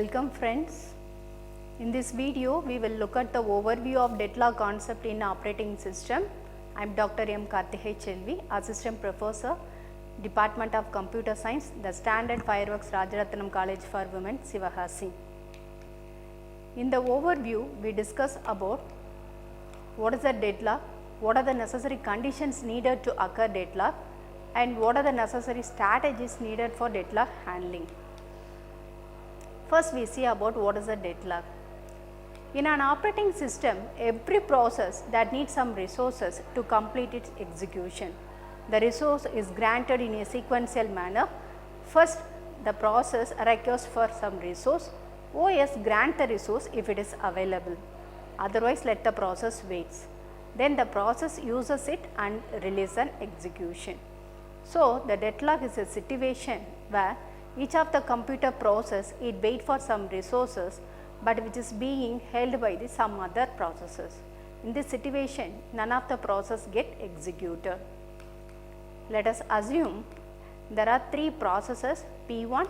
Welcome friends. In this video, we will look at the overview of deadlock concept in operating system. I am Dr.M.Karthigaiselvi, Assistant Professor, Department of Computer Science, the Standard Fireworks Rajaratnam College for Women, Sivagasi. In the overview, we discuss about what is a deadlock, what are the necessary conditions needed to occur deadlock, and what are the necessary strategies needed for deadlock handling. First, we see about what is a deadlock. In an operating system, every process that needs some resources to complete its execution. The resource is granted in a sequential manner. First, the process requires for some resource. OS grant the resource if it is available. Otherwise, let the process waits. Then the process uses it and releases an execution. So, the deadlock is a situation where each of the computer process it wait for some resources, but which is being held by the some other processes. In this situation, none of the process get executed. Let us assume there are three processes P1,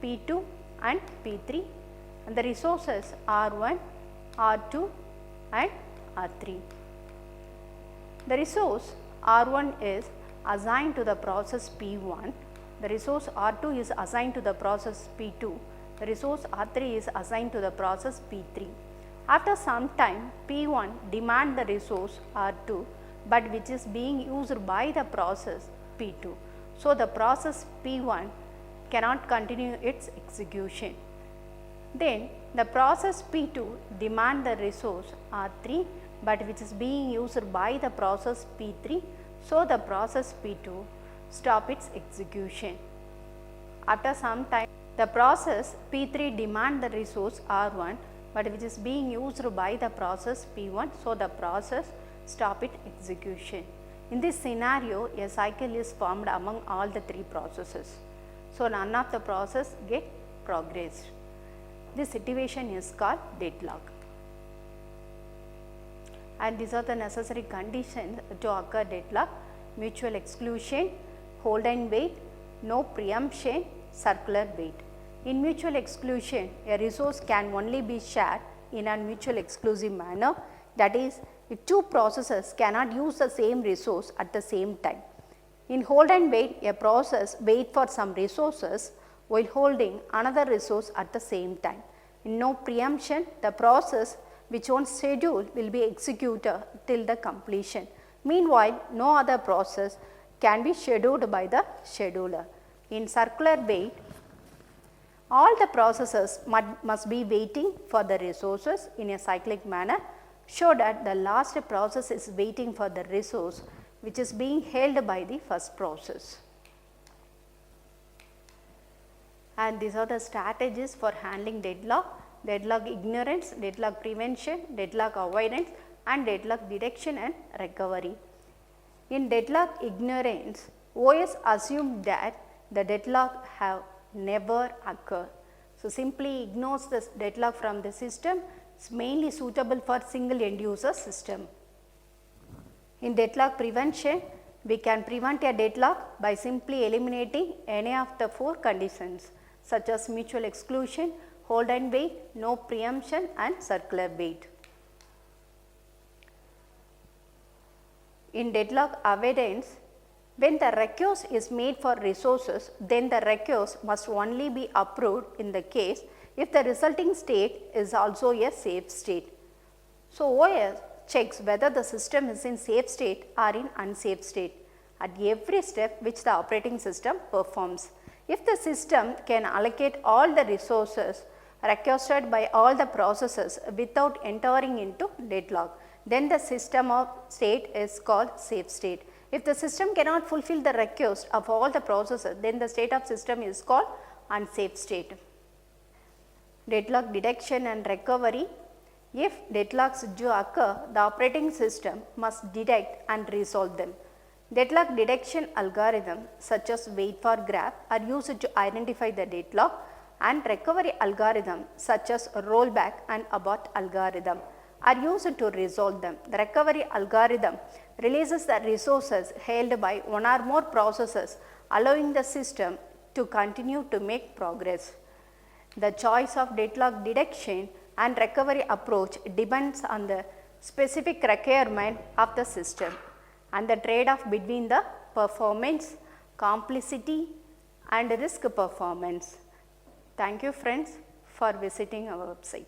P2 and P3, and the resources R1, R2 and R3. The resource R1 is assigned to the process P1, the resource R2 is assigned to the process P2, the resource R3 is assigned to the process P3. After some time, P1 demand the resource R2, but which is being used by the process P2. So, the process P1 cannot continue its execution. Then the process P2 demand the resource R3, but which is being used by the process P3. So, the process P2 stop its execution. After some time, the process P3 demand the resource R1, but which is being used by the process P1. So, the process stop its execution. In this scenario, a cycle is formed among all the three processes. So, none of the process get progressed. This situation is called deadlock. And these are the necessary conditions to occur deadlock: mutual exclusion, hold and wait, no preemption, circular wait. In mutual exclusion, a resource can only be shared in a mutual exclusive manner, that is, if two processes cannot use the same resource at the same time. In hold and wait, a process waits for some resources while holding another resource at the same time. In no preemption, the process which on schedule will be executed till the completion. Meanwhile, no other process can be scheduled by the scheduler. In circular wait, all the processes must be waiting for the resources in a cyclic manner, so that the last process is waiting for the resource which is being held by the first process. And these are the strategies for handling deadlock: deadlock ignorance, deadlock prevention, deadlock avoidance and deadlock detection and recovery. In deadlock ignorance, OS assumed that the deadlock have never occurred. So, simply ignores the deadlock from the system. It's mainly suitable for single end user system. In deadlock prevention, we can prevent a deadlock by simply eliminating any of the four conditions, such as mutual exclusion, hold and wait, no preemption and circular wait. In deadlock avoidance, when the request is made for resources, then the request must only be approved in the case if the resulting state is also a safe state. So, OS checks whether the system is in safe state or in unsafe state at every step which the operating system performs. If the system can allocate all the resources requested by all the processes without entering into deadlock, then the system of state is called safe state. If the system cannot fulfill the request of all the processes, then the state of system is called unsafe state. Deadlock detection and recovery. If deadlocks do occur, the operating system must detect and resolve them. Deadlock detection algorithms such as wait for graph are used to identify the deadlock, and recovery algorithms such as rollback and abort algorithm are used to resolve them. The recovery algorithm releases the resources held by one or more processes, allowing the system to continue to make progress. The choice of deadlock detection and recovery approach depends on the specific requirement of the system and the trade-off between the performance, complexity and risk performance. Thank you friends for visiting our website.